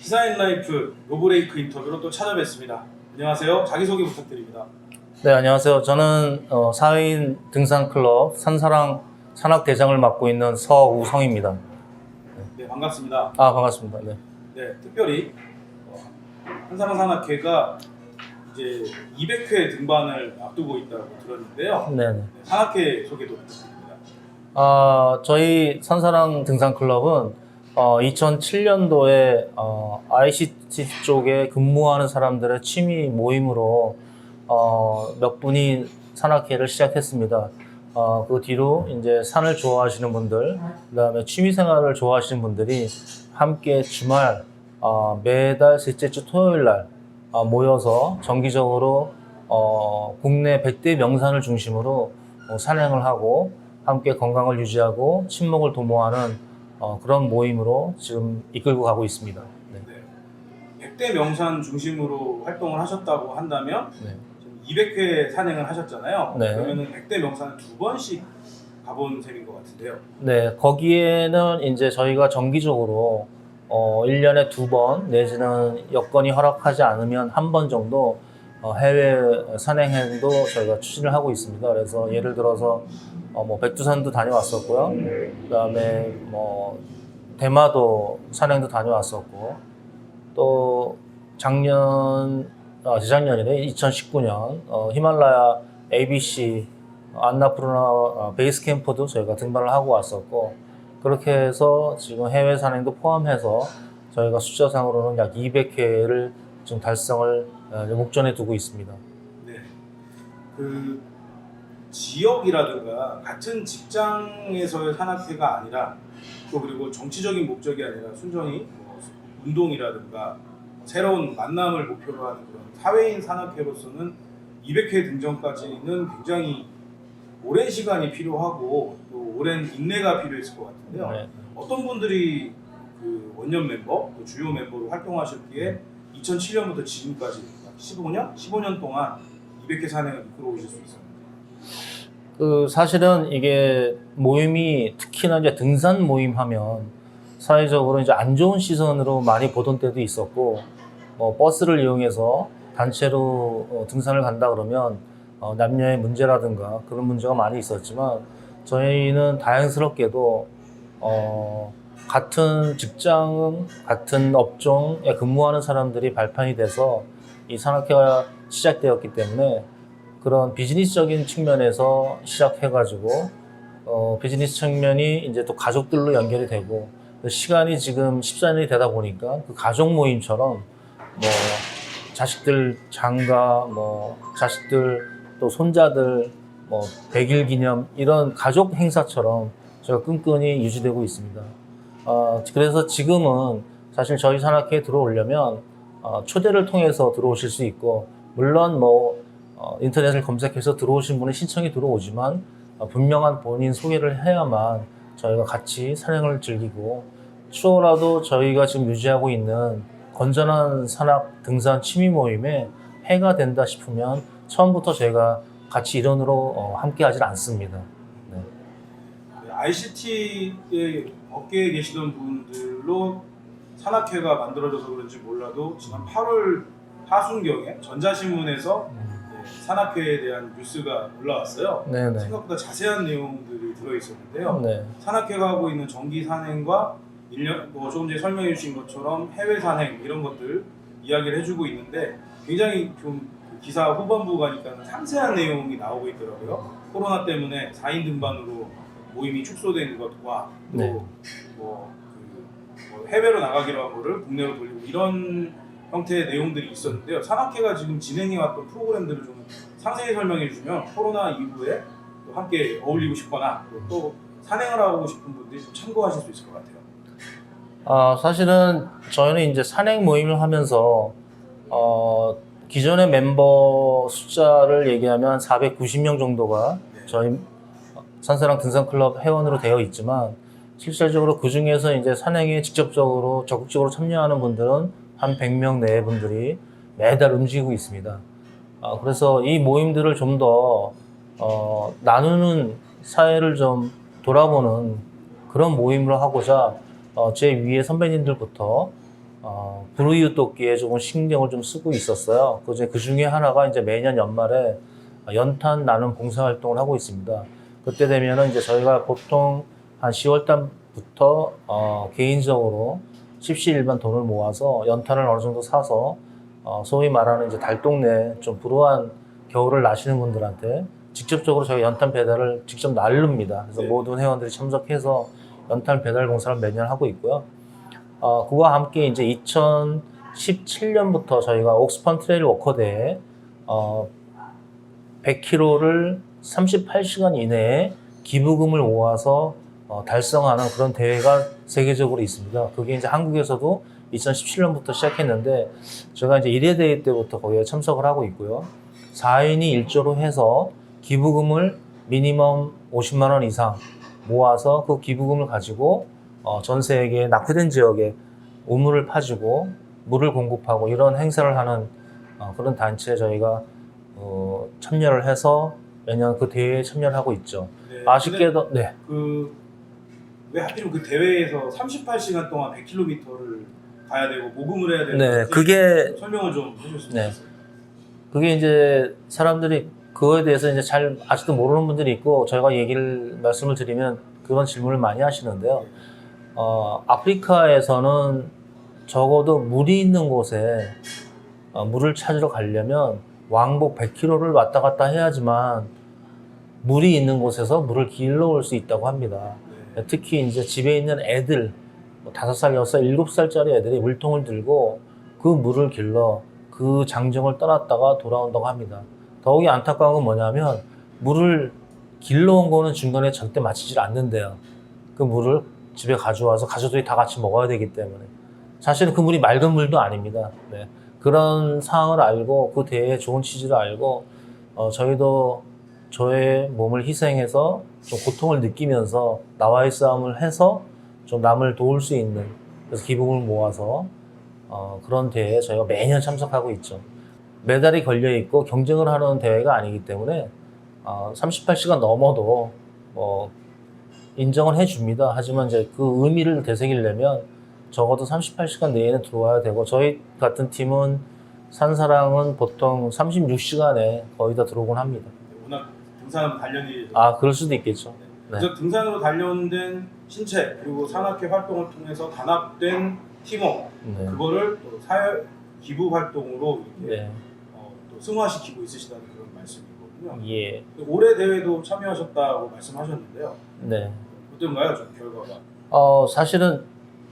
기사인라이프 노브레이크 인터뷰로 또 찾아뵙습니다. 안녕하세요. 자기소개 부탁드립니다. 네, 안녕하세요. 저는 사회인 등산클럽 산사랑 산악대장을 맡고 있는 서우성입니다. 네, 반갑습니다. 반갑습니다. 네. 네, 특별히 한사랑 산악회가 이제 200회 등반을 앞두고 있다고 들었는데요. 네. 네, 산악회 소개도 부탁드립니다. 저희 산사랑 등산클럽은 2007년도에 ICT 쪽에 근무하는 사람들의 취미 모임으로 몇 분이 산악회를 시작했습니다. 그 뒤로 이제 산을 좋아하시는 분들, 그다음에 취미 생활을 좋아하시는 분들이 함께 주말 매달 셋째 주 토요일 날 모여서 정기적으로 국내 100대 명산을 중심으로 산행을 하고 함께 건강을 유지하고 친목을 도모하는 그런 모임으로 지금 이끌고 가고 있습니다. 네. 네, 100대 명산 중심으로 활동을 하셨다고 한다면 네. 200회 산행을 하셨잖아요. 네. 그러면은 100대 명산을 2번씩 가본 셈인 것 같은데요. 네, 거기에는 이제 저희가 정기적으로 1년에 2번 내지는 여건이 허락하지 않으면 한 번 정도 해외 산행도 저희가 추진을 하고 있습니다. 그래서 예를 들어서 뭐 백두산도 다녀왔었고요. 그다음에 뭐 대마도 산행도 다녀왔었고, 또 재작년이네, 2019년 히말라야 ABC 안나푸르나 베이스 캠프도 저희가 등반을 하고 왔었고, 그렇게 해서 지금 해외 산행도 포함해서 저희가 숫자상으로는 약 200회를 지금 달성을 목전에 두고 있습니다. 네. 그 지역이라든가 같은 직장에서의 산악회가 아니라 또 그리고 정치적인 목적이 아니라 순전히 뭐 운동이라든가 새로운 만남을 목표로 하는 그런 사회인 산악회로서는 200회 등정까지는 굉장히 오랜 시간이 필요하고 또 오랜 인내가 필요했을 것 같은데요. 네. 어떤 분들이 그 원년 멤버, 또 주요 멤버로 활동하셨기에 2007년부터 지금까지 15년 동안 200회 산행을 이끌어 오실 수 있었는지. 사실은 이게 모임이 특히나 이제 등산 모임 하면 사회적으로 이제 안 좋은 시선으로 많이 보던 때도 있었고, 버스를 이용해서 단체로 등산을 간다 그러면 남녀의 문제라든가 그런 문제가 많이 있었지만, 저희는 다행스럽게도 같은 직장, 같은 업종에 근무하는 사람들이 발판이 돼서 이 산악회가 시작되었기 때문에 그런 비즈니스적인 측면에서 시작해가지고 비즈니스 측면이 이제 또 가족들로 연결이 되고, 시간이 지금 14년이 되다 보니까 그 가족 모임처럼 뭐 자식들 장가, 뭐 자식들 또 손자들 뭐 100일 기념 이런 가족 행사처럼 저희가 끈끈이 유지되고 있습니다. 그래서 지금은 사실 저희 산악회에 들어오려면 초대를 통해서 들어오실 수 있고, 물론 뭐 인터넷을 검색해서 들어오신 분은 신청이 들어오지만 분명한 본인 소개를 해야만 저희가 같이 산행을 즐기고, 추후라도 저희가 지금 유지하고 있는 건전한 산악 등산 취미 모임에 해가 된다 싶으면 처음부터 저희가 같이 일원으로 함께 하질 않습니다. 네. ICT의 업계에 계시던 분들로 산악회가 만들어져서 그런지 몰라도 지난 8월 하순경에 전자신문에서 산악회에 대한 뉴스가 올라왔어요. 네네. 생각보다 자세한 내용들이 들어있었는데요. 네. 산악회가 하고 있는 정기 산행과 조금 전에 설명해 주신 것처럼 해외 산행 이런 것들 이야기를 해주고 있는데, 굉장히 좀 기사 후반부 가니까 상세한 내용이 나오고 있더라고요. 코로나 때문에 4인 등반으로 모임이 축소된 것과 또 네. 뭐 해외로 나가기로 한 거를 국내로 돌리고 이런 형태의 내용들이 있었는데요. 산악회가 지금 진행해왔던 프로그램들을 좀 상세히 설명해 주시면 코로나 이후에 또 함께 어울리고 싶거나 또 산행을 하고 싶은 분들이 좀 참고하실 수 있을 것 같아요. 사실은 저희는 이제 산행 모임을 하면서 기존의 멤버 숫자를 얘기하면 490명 정도가 저희 산사랑 등산클럽 회원으로 되어 있지만, 실질적으로 그 중에서 이제 산행에 직접적으로 적극적으로 참여하는 분들은 한 100명 내의 분들이 매달 움직이고 있습니다. 그래서 이 모임들을 좀 더 나누는, 사회를 좀 돌아보는 그런 모임을 하고자 제 위에 선배님들부터 불우이웃돕기에 조금 신경을 좀 쓰고 있었어요. 그 중에 하나가 이제 매년 연말에 연탄 나눔 봉사활동을 하고 있습니다. 그때 되면은 이제 저희가 보통 한 10월 달부터 개인적으로 십시일반 돈을 모아서 연탄을 어느 정도 사서 소위 말하는 이제 달동네 좀 불우한 겨울을 나시는 분들한테 직접적으로 저희 연탄 배달을 직접 나릅니다. 그래서 네. 모든 회원들이 참석해서 연탄 배달 봉사를 매년 하고 있고요. 그와 함께 이제 2017년부터 저희가 옥스펀 트레일 워커 대회 100km를 38시간 이내에 기부금을 모아서 달성하는 그런 대회가 세계적으로 있습니다. 그게 이제 한국에서도 2017년부터 시작했는데 제가 이제 1회 대회 때부터 거기에 참석을 하고 있고요. 4인이 1조로 해서 기부금을 미니멈 50만 원 이상 모아서 그 기부금을 가지고 전 세계 낙후된 지역에 우물을 파주고 물을 공급하고 이런 행사를 하는 그런 단체에 저희가 참여를 해서 매년 그 대회에 참여를 하고 있죠. 네. 아쉽게도 네. 왜 하필 그 대회에서 38시간 동안 100km를 가야 되고 모금을 해야 되는 네, 건지 그게 설명을 좀 해주셨으면 네. 좋겠어요. 그게 이제 사람들이 그거에 대해서 이제 잘 아직도 모르는 분들이 있고 저희가 말씀을 드리면 그런 질문을 많이 하시는데요. 아프리카에서는 적어도 물이 있는 곳에 물을 찾으러 가려면 왕복 100km를 왔다 갔다 해야지만 물이 있는 곳에서 물을 길러올 수 있다고 합니다. 네. 특히 이제 집에 있는 애들, 5살, 6살, 7살짜리 애들이 물통을 들고 그 물을 길러 그 장정을 떠났다가 돌아온다고 합니다. 더욱이 안타까운 건 뭐냐면 물을 길러온 거는 중간에 절대 마치질 않는데요. 그 물을 집에 가져와서 가족들이 다 같이 먹어야 되기 때문에 사실은 그 물이 맑은 물도 아닙니다. 네. 그런 상황을 알고 그 대회의 좋은 취지를 알고 저희도 저의 몸을 희생해서 좀 고통을 느끼면서 나와의 싸움을 해서 좀 남을 도울 수 있는 그래서 기부금을 모아서 그런 대회에 저희가 매년 참석하고 있죠. 메달이 걸려 있고 경쟁을 하는 대회가 아니기 때문에 38시간 넘어도 인정을 해줍니다. 하지만 이제 그 의미를 되새기려면 적어도 38시간 내에는 들어와야 되고 저희 같은 팀은 산사랑은 보통 36시간에 거의 다 들어오곤 합니다. 워낙 등산 단련이 그럴 수도 있겠죠. 네. 그래서 등산으로 단련된 신체 그리고 산악회 활동을 통해서 단합된 팀워크 네. 그거를 또 사회 기부 활동으로 이렇게 네. 또 승화시키고 있으시다는 그런 말씀이거든요. 예. 올해 대회도 참여하셨다고 말씀하셨는데요. 네. 어떤가요, 좀 결과가? 사실은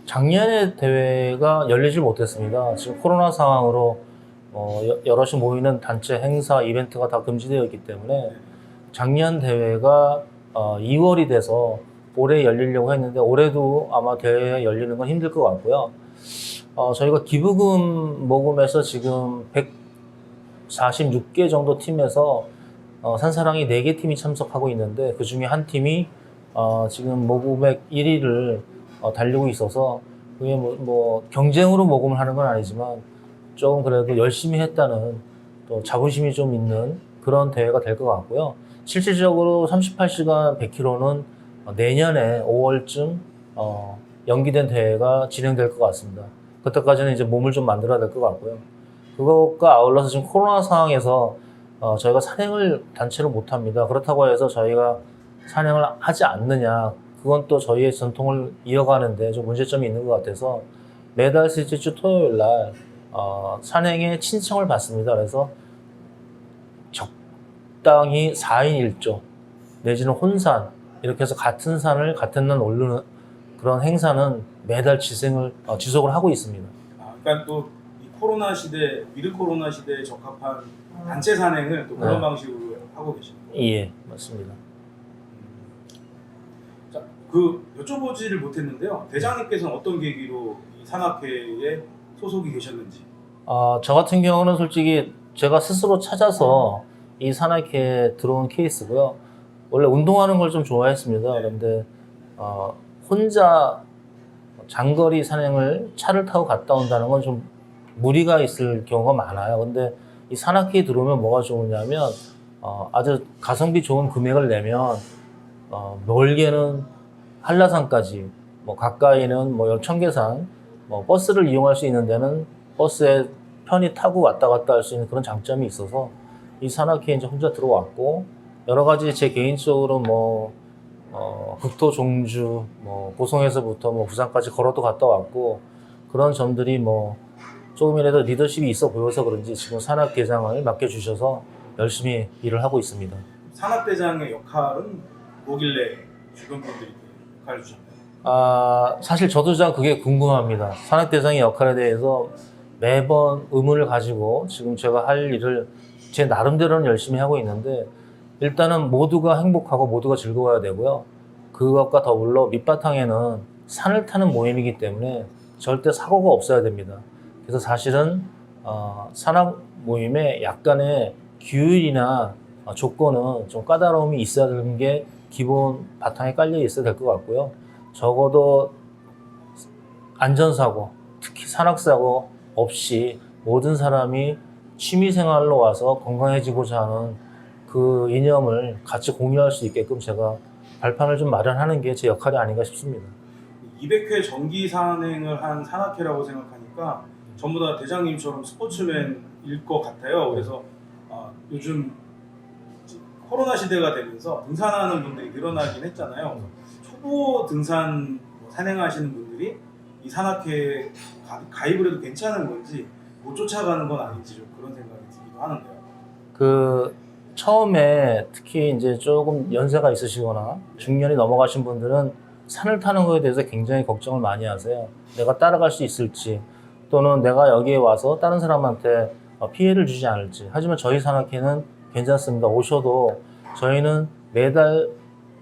작년에 대회가 열리질 못했습니다. 지금 코로나 상황으로 여럿이 모이는 단체 행사, 이벤트가 다 금지되어 있기 때문에 작년 대회가 2월이 돼서 올해 열리려고 했는데 올해도 아마 대회 열리는 건 힘들 것 같고요. 저희가 기부금 모금에서 지금 146개 정도 팀에서 산사랑이 4개 팀이 참석하고 있는데 그 중에 한 팀이 지금 모금액 1위를 달리고 있어서 그게 뭐 경쟁으로 모금을 하는 건 아니지만 조금 그래도 열심히 했다는 또 자부심이 좀 있는 그런 대회가 될 것 같고요. 실질적으로 38시간 100km는 내년에 5월쯤 연기된 대회가 진행될 것 같습니다. 그때까지는 이제 몸을 좀 만들어야 될 것 같고요. 그것과 아울러서 지금 코로나 상황에서 저희가 산행을 단체로 못 합니다. 그렇다고 해서 저희가 산행을 하지 않느냐, 그건 또 저희의 전통을 이어가는데 좀 문제점이 있는 것 같아서 매달 셋째 주 토요일 날 산행에 신청을 받습니다. 그래서 적당히 4인 1조 내지는 혼산 이렇게 해서 같은 산을 같은 날 오르는 그런 행사는 매달 지속을 하고 있습니다. 그러니까 또 이 코로나 시대, 위드 코로나 시대에 적합한 단체 산행을 또 그런 네. 방식으로 하고 계시는 거예요. 예, 맞습니다. 자, 여쭤보지를 못했는데요. 대장님께서는 어떤 계기로 이 산악회에 소속이 계셨는지. 저 같은 경우는 솔직히 제가 스스로 찾아서 이 산악회에 들어온 케이스고요. 원래 운동하는 걸 좀 좋아했습니다. 그런데 혼자 장거리 산행을 차를 타고 갔다 온다는 건 좀 무리가 있을 경우가 많아요. 근데 이 산악회에 들어오면 뭐가 좋으냐면 아주 가성비 좋은 금액을 내면 멀게는 한라산까지, 뭐 가까이는 뭐 청계산, 뭐 버스를 이용할 수 있는 데는 버스에 편히 타고 왔다 갔다 할 수 있는 그런 장점이 있어서 이 산악회에 이제 혼자 들어왔고, 여러 가지 제 개인적으로 뭐 국토 종주 뭐 고성에서부터 뭐 부산까지 걸어도 갔다 왔고, 그런 점들이 뭐 조금이라도 리더십이 있어 보여서 그런지 지금 산악대장을 맡겨주셔서 열심히 일을 하고 있습니다. 산악대장의 역할은 뭐길래 주변 분들이 역할을 주셨나요? 사실 저도 좀 그게 궁금합니다. 산악대장의 역할에 대해서 매번 의문을 가지고 지금 제가 할 일을 제 나름대로는 열심히 하고 있는데, 일단은 모두가 행복하고 모두가 즐거워야 되고요. 그것과 더불어 밑바탕에는 산을 타는 모임이기 때문에 절대 사고가 없어야 됩니다. 그래서 사실은 산악 모임에 약간의 규율이나 조건은 좀 까다로움이 있어야 되는 게 기본 바탕에 깔려 있어야 될 것 같고요. 적어도 안전사고, 특히 산악사고 없이 모든 사람이 취미생활로 와서 건강해지고자 하는 그 이념을 같이 공유할 수 있게끔 제가 발판을 좀 마련하는 게 제 역할이 아닌가 싶습니다. 200회 정기 산행을 한 산악회라고 생각하니까 전부 다 대장님처럼 스포츠맨일 것 같아요. 그래서 요즘 코로나 시대가 되면서 등산하는 분들이 늘어나긴 했잖아요. 초보 등산 산행하시는 분들이 이 산악회에 가입을 해도 괜찮은 건지, 못 쫓아가는 건 아닌지 좀 그런 생각이 들기도 하는데요. 처음에 특히 이제 조금 연세가 있으시거나 중년이 넘어가신 분들은 산을 타는 거에 대해서 굉장히 걱정을 많이 하세요. 내가 따라갈 수 있을지, 또는 내가 여기에 와서 다른 사람한테 피해를 주지 않을지. 하지만 저희 산악회는 괜찮습니다. 오셔도 저희는 매달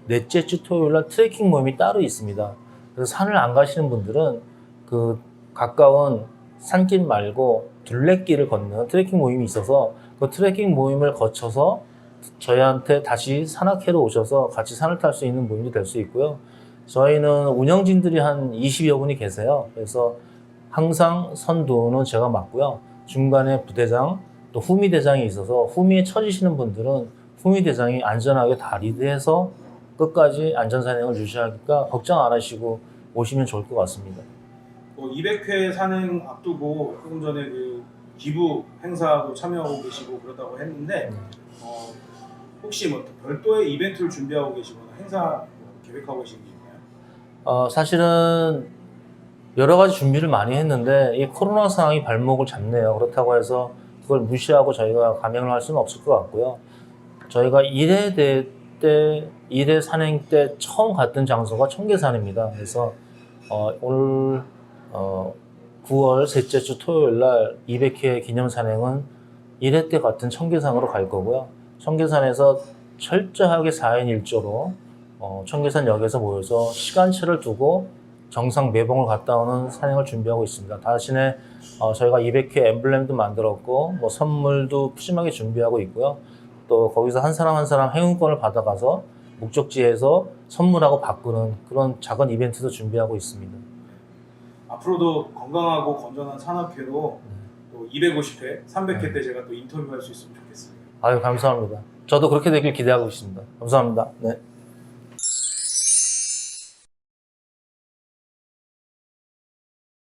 넷째 주 토요일 날 트레킹 모임이 따로 있습니다. 그래서 산을 안 가시는 분들은 그 가까운 산길 말고 둘레길을 걷는 트레킹 모임이 있어서 그 트레킹 모임을 거쳐서 저희한테 다시 산악회로 오셔서 같이 산을 탈 수 있는 모임이 될 수 있고요. 저희는 운영진들이 한 20여 분이 계세요. 그래서 항상 선두는 제가 맡고요. 중간에 부대장, 또 후미대장이 있어서 후미에 처지시는 분들은 후미대장이 안전하게 다 리드해서 끝까지 안전산행을 유지하니까 걱정 안 하시고 오시면 좋을 것 같습니다. 200회 산행 앞두고 조금 전에 그 기부 행사도 참여하고 계시고 그러다고 했는데 혹시 뭐 별도의 이벤트를 준비하고 계시거나 행사 계획하고 계신 게 있나요? 사실은 여러 가지 준비를 많이 했는데 이 코로나 상황이 발목을 잡네요. 그렇다고 해서 그걸 무시하고 저희가 감행을 할 수는 없을 것 같고요. 저희가 1회 산행 때 처음 갔던 장소가 청계산입니다. 그래서 오늘 9월 셋째 주 토요일 날 200회 기념 산행은 1회 때 같은 청계산으로 갈 거고요. 청계산에서 철저하게 4인 1조로 청계산역에서 모여서 시간차를 두고 정상 매봉을 갔다 오는 산행을 준비하고 있습니다. 대신에 저희가 200회 엠블렘도 만들었고 뭐 선물도 푸짐하게 준비하고 있고요. 또 거기서 한 사람 한 사람 행운권을 받아가서 목적지에서 선물하고 바꾸는 그런 작은 이벤트도 준비하고 있습니다. 앞으로도 건강하고 건전한 산악회로 또 250회, 300회 때 제가 또 인터뷰할 수 있으면 좋겠습니다. 아유, 감사합니다. 저도 그렇게 되길 기대하고 있습니다. 감사합니다. 네.